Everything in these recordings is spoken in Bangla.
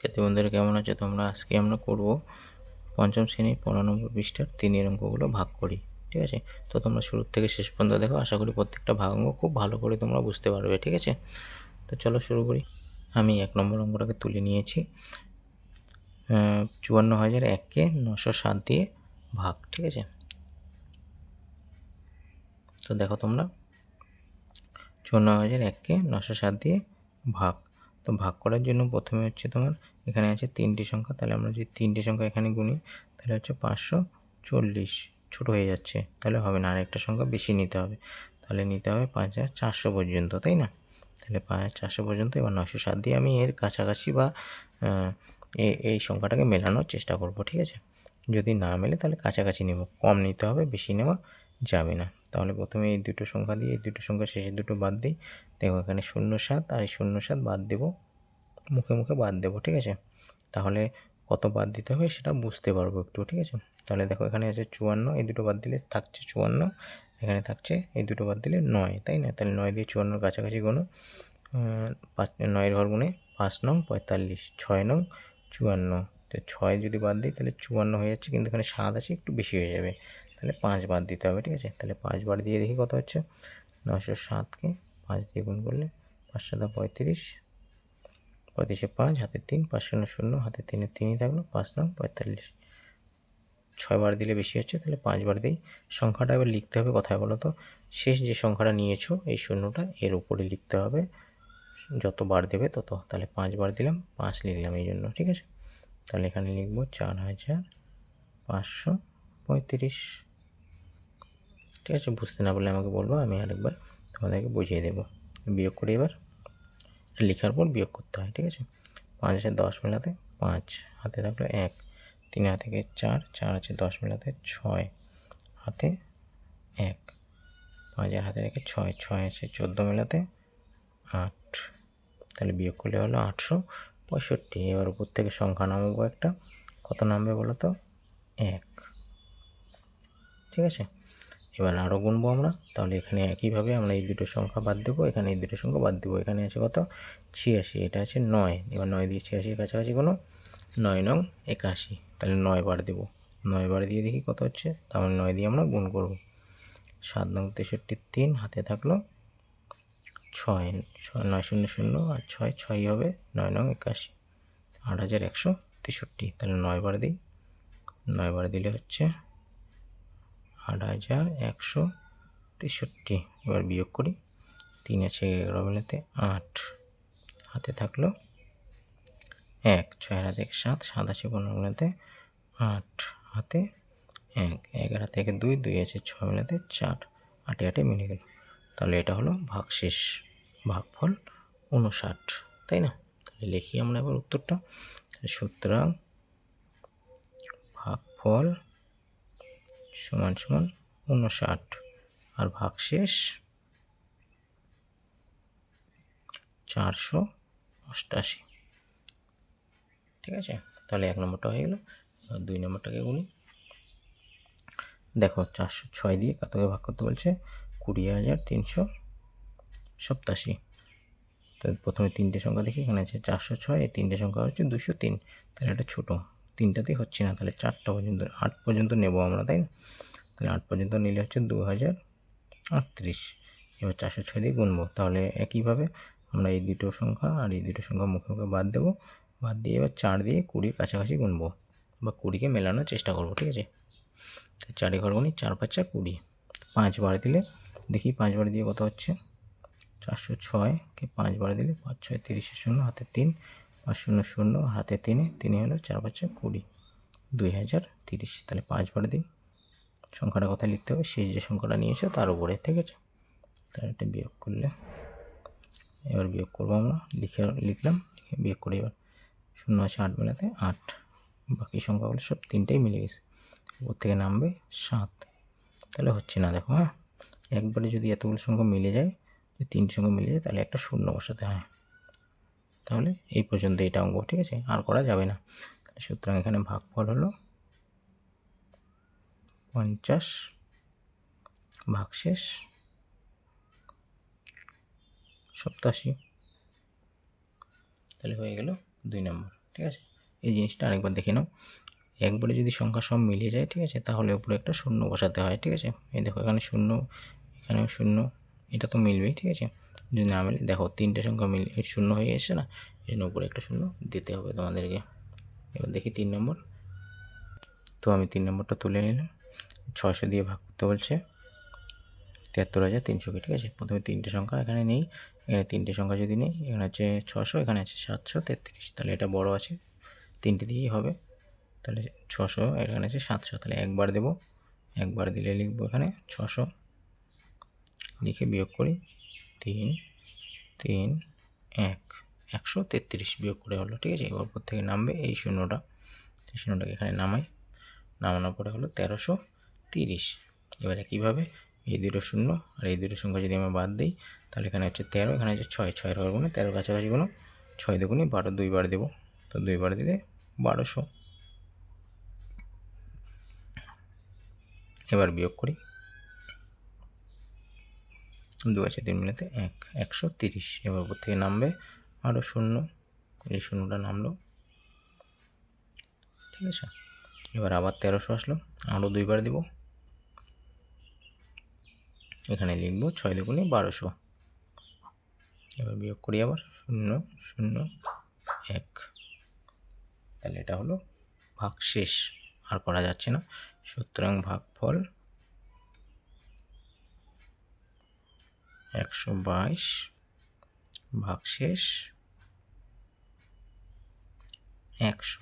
শিক্ষার্থী বন্ধুরা কেমন আছো তোমরা? আজকে আমরা করব পঞ্চম শ্রেণীর 15 নম্বর পৃষ্ঠার 3 অঙ্কগুলো ভাগ করি। ঠিক আছে, তো তোমরা শুরু থেকে শেষ পর্যন্ত দেখো, আশা করি প্রত্যেকটা ভাগ অঙ্ক খুব ভালো করে তোমরা বুঝতে পারবে। ঠিক আছে, তো চলো শুরু করি। আমি 1 নম্বর অঙ্কটাকে তুলে নিয়েছি। 54,001কে 907 দিয়ে ভাগ। ঠিক আছে, তো দেখো তোমরা 54,001কে 907 দিয়ে ভাগ। তো ভাগ করার জন্য প্রথমে হচ্ছে তোমার এখানে আছে 3টি সংখ্যা, তাহলে আমরা যদি 3টি সংখ্যা এখানে গুনি তাহলে হচ্ছে 540। ছোট হয়ে যাচ্ছে, তাহলে হবে না, আরেকটা সংখ্যা বেশি নিতে হবে, তাহলে নিতে হবে 5,400 পর্যন্ত, তাই না? তাহলে 5,400 পর্যন্ত। এবার 907 দিয়ে আমি এর কাছাকাছি বা এই সংখ্যাটাকে মেলানোর চেষ্টা করব। ঠিক আছে, যদি না মেলে তাহলে কাছাকাছি নেব, কম নিতে হবে, বেশি নেওয়া যাবে না। তাহলে প্রথমে এই দুটো সংখ্যা দিয়ে এই দুটো সংখ্যা শেষের দুটো বাদ দিই। দেখো এখানে 07 আর এই 07 বাদ দেবো, মুখে মুখে বাদ দেবো। ঠিক আছে, তাহলে কত বাদ দিতে হবে সেটা বুঝতে পারবো একটু। ঠিক আছে, তাহলে দেখো এখানে আছে 54, এই দুটো বাদ দিলে থাকছে 54, এখানে থাকছে এই দুটো বাদ দিলে 9, তাই না? তাহলে 9 দিয়ে 54 কাছাকাছি গোনো, 9 ঘর গুণে 5 নং 45, 6 নং 54। তো 6 যদি বাদ দিই তাহলে 54 হয়ে যাচ্ছে, কিন্তু এখানে 7 আছে, একটু বেশি হয়ে যাবে, তাহলে 5 বাদ দিতে হবে। ঠিক আছে, তাহলে 5 বার দিয়ে দেখি কত হচ্ছে। 907কে 5 দিয়ে গুণ করলে 5 7 35, 35 5 হাতে 3, 5 0 0 হাতে 3 3ই থাকলো, 5 নং 45। 6 বার দিলে বেশি হচ্ছে, তাহলে 5 বার দিই। সংখ্যাটা এবার লিখতে হবে কোথায় বলো তো? শেষ যে সংখ্যাটা নিয়েছো এই শূন্যটা এর উপরে লিখতে হবে, যত বার দেবে তত। তাহলে 5 বার দিলাম, 5 লিখলাম এই জন্য। ঠিক আছে, তাহলে এখানে লিখবো 4,535। ঠিক আছে, বুঝতে না পারলে আমাকে বলবো, আমি আরেকবার তোমাদেরকে বুঝিয়ে দেবো। বিয়োগ করি এবার, লেখার পর বিয়োগ করতে হয়। ঠিক আছে, 5 আছে 10 মেলাতে 5, হাতে থাকলো 1, 3 হাতে থেকে 4, 4 আছে 10 মেলাতে 6, হাতে 1, 5 আর হাতে রেখে 6, 6 আছে 14 মেলাতে 8, তাহলে বিয়োগ করলে হলো 865। এবার উপর থেকে সংখ্যা নামাবো একটা, কত নামবে বলো তো? 1। ঠিক আছে, এবার আরও গুনবো আমরা, তাহলে এখানে একইভাবে আমরা এই দুটো সংখ্যা বাদ দেবো, এখানে এই দুটো সংখ্যা বাদ দেবো। এখানে আছে কত? 86, এটা আছে 9, এবার 9 দিয়ে 86 কাছাকাছি কোনো 9 নং 81, তাহলে 9 বার দেবো। 9 বার দিয়ে দেখি কত হচ্ছে, তাহলে 9 দিয়ে আমরা গুণ করব। 7 নং 63 3, হাতে থাকলো 6, 9 0 0 আর 6 6 হবে, 9 নং 81, 8163। তাহলে 9 বার দিই, 9 বার দিলে হচ্ছে 8163। এবার বিয়োগ করি, 3 আছে 11 মেলাতে 8, হাতে থাকলো 1, 6 হাতে 7, 7 আছে 15 মেলাতে 8, হাতে 1, 11 থেকে 2, 2 আছে 6 মেলাতে 4, 8 8 মিলে গেল। তাহলে এটা হলো ভাগশেষ, ভাগফল 59, তাই না? তাহলে লিখি আমরা এবার উত্তরটা। সুতরাং ভাগফল সমান সমান 59 আর ভাগশেষ 488। ঠিক আছে, তাহলে 1 নম্বরটা হয়ে গেল। 2 নম্বরটাকে গুনি। দেখো 406 দিয়ে কতকে ভাগ করতে বলছে? 20,387। তো প্রথমে 3টে সংখ্যা দেখি, এখানে আছে 406, এই 3টে সংখ্যা হচ্ছে 203, তাহলে এটা ছোটো, 3টাতেই হচ্ছে না, তাহলে 4টা পর্যন্ত 8 পর্যন্ত নেব আমরা, তাই না? তাহলে 8 পর্যন্ত নিলে হচ্ছে 2038। এবার 406 দিয়ে গুনবো, তাহলে একইভাবে আমরা এই দুটো সংখ্যা আর এই দুটো সংখ্যা মুখে মুখে বাদ দেবো, বাদ দিয়ে এবার 4 দিয়ে 20-র কাছাকাছি গুনবো বা 20কে মেলানোর চেষ্টা করবো। ঠিক আছে, 4 ঘর গুনি, 4 5 20, 5 বার দিলে দেখি 5 বার দিয়ে কত হচ্ছে। 406কে 5 বার দিলে 5 6 30 0, হাতে 3, 5 0 0 হাতে 3 হলো 4 5 20, 2030। তাহলে 5 বার দিই, সংখ্যাটা কোথায় লিখতে হবে? শেষ যে সংখ্যাটা নিয়েছো তার উপরে। ঠিক আছে, তাহলে এটা বিয়োগ করলে, এবার বিয়োগ করবো আমরা, লিখলাম, লিখে বিয়োগ করি। এবার 0 আছে 8 মেলাতে 8, বাকি সংখ্যাগুলো সব 3টাই মিলে গেছে, উপর থেকে নামবে 7, তাহলে হচ্ছে না। দেখো হ্যাঁ, একবারে যদি এতগুলো সংখ্যা মিলে যায়, যদি 3টে সংখ্যা মিলে যায়, তাহলে একটা শূন্য বসাতে হয়। তাহলে এই পর্যন্ত এটা অঙ্ক। ঠিক আছে, আর করা যাবে না। সুতরাং এখানে ভাগফল হলো 50, ভাগশেষ 87। তাহলে হয়ে গেল 2 নম্বর। ঠিক আছে, এই জিনিসটা আরেকবার দেখে নাও। একবারে যদি সংখ্যা সব মিলিয়ে যায়, ঠিক আছে, তাহলে উপরে একটা শূন্য বসাতে হয়। ঠিক আছে, এই দেখো এখানে শূন্য, এখানেও শূন্য, এটা তো মিলবেই। ঠিক আছে, যদি না মিলে দেখো তিনটে সংখ্যা মিলে শূন্য হয়ে এসে না, এই জন্য উপরে একটা শূন্য দিতে হবে তোমাদেরকে। এবার দেখি 3 নম্বর। তো আমি 3 নম্বরটা তুলে নিলাম। 600 দিয়ে ভাগ করতে বলছে 73,300কে। ঠিক আছে, প্রথমে তিনটে সংখ্যা এখানে নেই, এখানে তিনটে সংখ্যা যদি নেই, এখানে আছে 600, এখানে আছে 733, তাহলে এটা বড় আছে, তিনটে দিয়েই হবে। তাহলে 600, এখানে আছে 700, তাহলে একবার দেবো, একবার দিলে লিখবো এখানে 600, লিখে বিয়োগ করি 3 3 1, 133 বিয়োগ করে হলো। ঠিক আছে, এবার উপর থেকে নামবে এই শূন্যটা, এই শূন্যটাকে এখানে নামাই, নামানোর পরে হলো 1330। এবারে কীভাবে, এই দুটো শূন্য আর এই দুটো সংখ্যা যদি আমরা বাদ দিই, তাহলে এখানে হচ্ছে 13, এখানে হচ্ছে 6, 6 ঘর গুণে 13 কাছাকাছি গুলো, 6 দুগুণে 12, দুইবার দেবো, তো দুইবার দিলে 1200। এবার বিয়োগ করি, 2 আছে 3 মিলাতে 1, 130। এবার উপর থেকে নামবে আরও শূন্য, এই শূন্যটা নামলো। ঠিক আছে, এবার আবার 1300 আসলো, আরও দুইবার দেব, এখানে লিখবো 6 দুগুণে 1200। এবার বিয়োগ করি আবার 0 0 1, তাহলে এটা হলো ভাগ শেষ, আর করা যাচ্ছে না। সুতরাং ভাগফল 122 ভাগশেষ 100।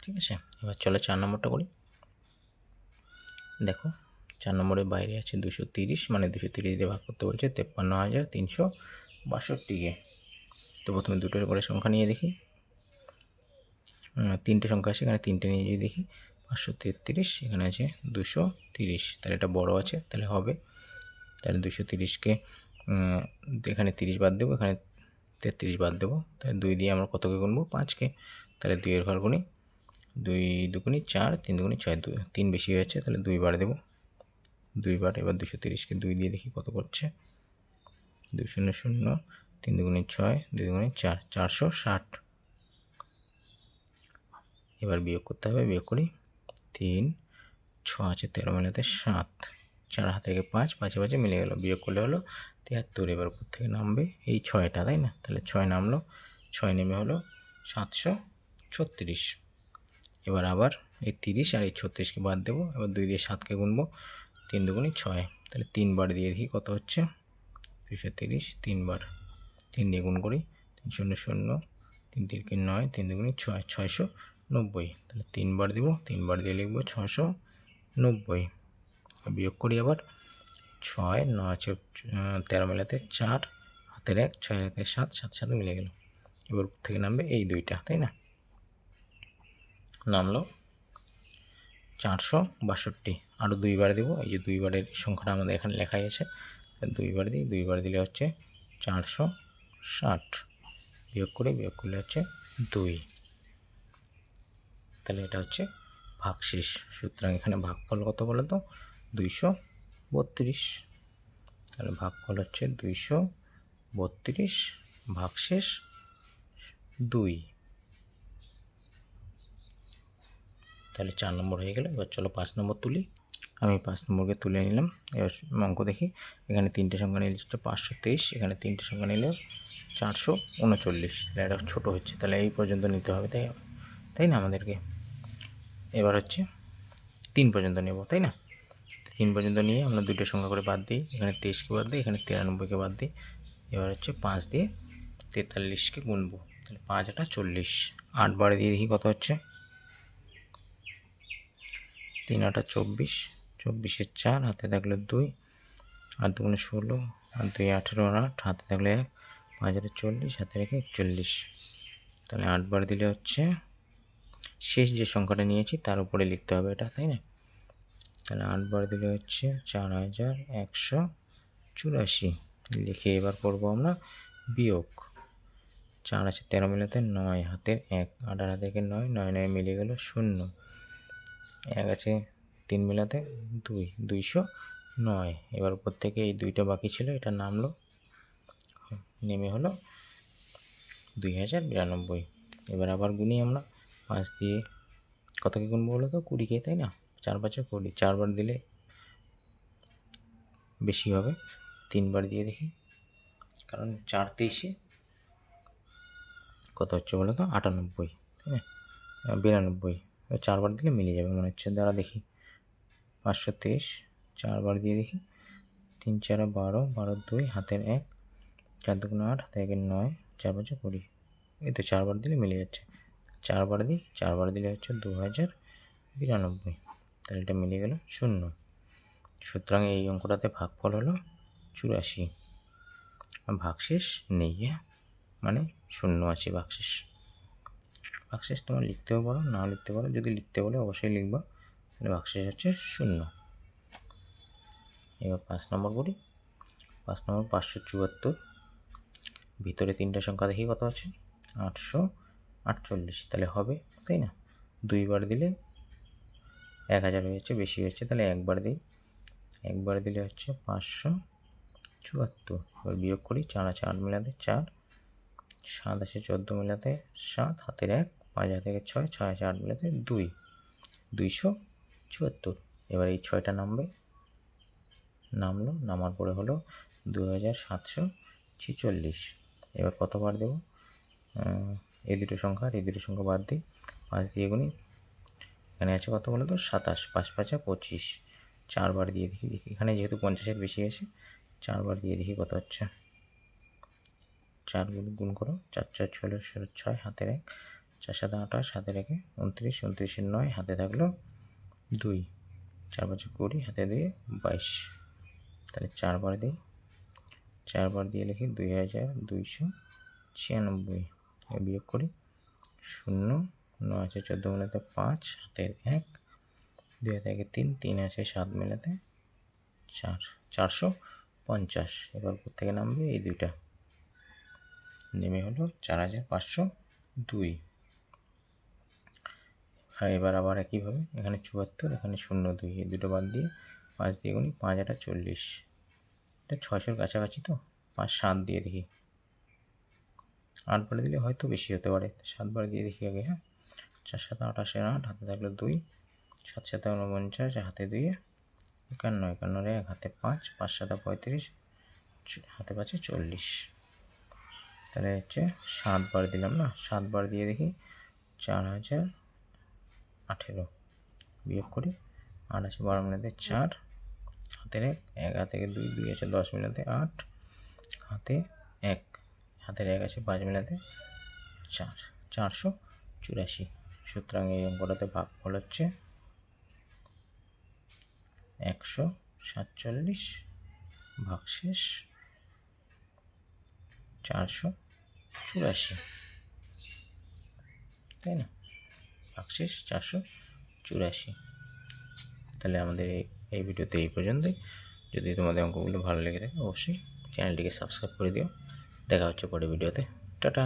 ঠিক আছে, এবার চলো 4 নম্বরটা করি। দেখো 4 নম্বরের বাইরে আছে 230, মানে 230 দিয়ে ভাগ করতে বলছে 53,362কে। তো প্রথমে দুটোর করে সংখ্যা নিয়ে দেখি, তিনটে সংখ্যা আছে, এখানে তিনটে নিয়ে যদি দেখি 533, এখানে আছে 230, তাহলে এটা বড় আছে, তাহলে হবে। তাহলে 230কে এখানে 30 বাদ দেবো, এখানে 33 বাদ দেবো, তাহলে 2 দিয়ে আমরা কতকে গুনবো, 5কে। তাহলে 2 এর ঘর গুনি, 2 দুগুণি 4, 3 দুগুণি 6, 3 বেশি হয়ে যাচ্ছে, তাহলে 2 বার দেবো, 2 বার। এবার 230কে 2 দিয়ে দেখি কত করছে, 2 0 0, 3 দুগুণি 6, 2 দুগুণি 4, 460। এবার বিয়োগ করতে হবে, বিয়োগ করি 3 6 আছে 13 মিলাতে 7, 4 হাতে থেকে 5, 5 5 মিলে গেল, বিয়োগ করলে হলো 73। এবার উপর থেকে নামবে এই 6টা, তাই না, তাহলে 6 নামলো, 6 নেমে হলো 736। এবার আবার এই 30 আর এই 36কে বাদ দেবো, এবার 2 দিয়ে 7কে গুনবো, 3 দুগুণি 6, তাহলে 3 বার দিয়ে দেখি কত হচ্ছে, 230, 3 বার, 3 দিয়ে গুণ করি, 3 0 0, 3 3কে 9, 3 দুগুণি 6, 690, তাহলে 3 বার দিব, 3 বার দিয়ে লিখবো 690। বিয়োগ করি আবার 6 9 আছে 13 মেলাতে 4, হাতের 1, 6 হাতে 7, 7 7 মিলে গেল। এবার উপর থেকে নামবে এই দুইটা, তাই না, নামলো 462। আরও 2 বার দেবো, এই যে 2 বারের সংখ্যাটা আমাদের এখানে লেখাই আছে, 2 বার দিই, 2 বার দিলে হচ্ছে 460, বিয়োগ করে, বিয়োগ করলে হচ্ছে 2, তাহলে এটা হচ্ছে ভাগশেষ। সুতরাং এখানে ভাগফল কত বলো তো, 232, তাহলে ভাগফল হচ্ছে 232, ভাগশেষ 2। তাহলে 4 নম্বর হয়ে গেল। এবার চলো 5 নম্বর তুলি। আমি 5 নম্বরকে তুলে নিলাম। এবার অঙ্ক দেখি, এখানে তিনটে সংখ্যা নিলে হচ্ছে 523, এখানে তিনটে সংখ্যা নিলে 439, তাহলে এটা ছোটো হচ্ছে, তাহলে এই পর্যন্ত নিতে হবে, তাই না আমাদেরকে। এবার হচ্ছে 3 পর্যন্ত নেব, তাই না, 3 পর্যন্ত নিয়ে আমরা দুটো সংখ্যা করে বাদ দিই, এখানে 23কে বাদ দিই, এখানে 93কে বাদ দিই। এবার হচ্ছে 5 দিয়ে 43কে গুনবো, তাহলে 5 8 40, 8 বার দিয়ে দেখি কত হচ্ছে, 3 8 24, 24 4, হাতে থাকলে 2, 8 দুগুণে 16, আর 2 18 আর 8, হাতে থাকলে 1, 5 8 40, হাতে রেখে 41। তাহলে 8 বার দিলে হচ্ছে শেষ যে সংখ্যাটা নিয়েছি তার উপরে লিখতে হবে এটা, তাই না। তাহলে 8 বার দিলে হচ্ছে 4184, লিখে এবার করবো আমরা বিয়োগ। 4 আছে 13 মিলাতে 9, হাতের 1, 8 হাতে থেকে 9, 9 9 মিলে গেল 0, 1 আছে 3 মিলাতে 2, 209। এবার উপর থেকে এই দুইটা বাকি ছিল, এটা নামলো, নেমে হলো 2092। এবার আবার গুনি আমরা 5 দিয়ে, কতকে গুনবো বলো তো? 20কে, তাই না? 4 5 20, 4 বার দিলে বেশি হবে, 3 বার দিয়ে দেখি, কারণ 4 23 কত হচ্ছে বলো তো? 98, তাই না? 92, 4 বার দিলে মিলে যাবে মনে হচ্ছে। দ্বারা দেখি 523, 4 বার দিয়ে দেখি, 3 4 12, 12 2, হাতের 1, 4 2 8, হাতে 1 9, 4 5 20, এই তো 4 বার দিলে মিলে যাচ্ছে। 4 বার দিই, 4 বার দিলে হচ্ছে 2092, তাহলে এটা মিলে গেল 0। সুতরাং এই অঙ্কটাতে ভাগফল হলো 84, ভাগশেষ নেই, মানে 0 আছে ভাগশেষ। ভাগশেষ তোমরা লিখতেও পারো, নাও লিখতে পারো, যদি লিখতে বলে অবশ্যই লিখবা, তাহলে ভাগশেষ হচ্ছে 0। এবার 5 নম্বর করি। 5 নম্বর 574, ভিতরে 3টে সংখ্যা দেখি কত আছে, 848, তাহলে হবে, তাই না? 2 বার দিলে 1000 হয়েছে, বেশি হয়েছে, তাহলে 1 বার দিই, 1 বার দিলে হচ্ছে 574। এবার বিয়োগ করি, 4 আছে 8 মিলাতে 4, 7 আছে 14 মিলাতে 7, হাতের 1, 5 হাতে 6, 6 আছে 8 মিলাতে 2, 274। এবার এই 6টা নামবে, নামলো, নামার পরে হলো 2746। এবার কতবার দেবো? এই দুটো সংখ্যা আর এই দুটো সংখ্যা বাদ দিই, 5 দিয়ে গুনি, এখানে আছে কত বলো তো? 27, 5 5 25, 4 বার দিয়ে দেখি, এখানে যেহেতু 50-এর বেশি আছে, 4 বার দিয়ে দেখি কত হচ্ছে। 4 গুণ করো, 4 4 6, হাতের 1, 4 7 28, হাতের 1, 29, 29 9, হাতে থাকলো 2, 4 5 20, হাতে 2 22, তাহলে 4 বার দিই, 4 বার দিয়ে লিখি 2296। বিয়োগ করি, 0, 9 আছে 14 মিলাতে 5, হাতের 1, 2 হাতে 1 3, 3 আছে 7 মিলাতে 4, 450। এবার উপর থেকে নামবে এই দুইটা, নেমে হলো 4502। আর এবার আবার একইভাবে এখানে 74, এখানে 02, এই দুটো বাদ দিয়ে 5 দিয়ে গুনি, 5 8 40, এটা 600-র কাছাকাছি, তো 5 7 দিয়ে দেখি, 8 বার দিলে হয়তো বেশি হতে পারে, 7 বার দিয়ে দেখি আগে। হ্যাঁ, 4 7 28, 8, হাতে থাকলো 2, 7 7 49, হাতে 2, 51, 51 1, হাতে 5, 5 7 35, হাতে 5 40, তাহলে হচ্ছে 7 বার দিলাম না, 7 বার দিয়ে দেখি 4018। বিয়োগ করি, 8 আছে 12 মিলাতে 4, হাতের 1, 1 হাতে 2, 2 আছে 10 মিলাতে 8, হাতে 1, হাতের 1 আছে 5 মিলাতে 4, 484। সুতরাং এই অঙ্কটাতে ভাগফল হচ্ছে 147, ভাগশেষ 484, তাই না? ভাগশেষ 484। তাহলে আমাদের এই ভিডিওতে এই পর্যন্তই। যদি তোমাদের অঙ্কগুলো ভালো লেগে থাকে অবশ্যই চ্যানেলটিকে সাবস্ক্রাইব করে দিও। দেখা হচ্ছে পরের ভিডিওতে। টাটা।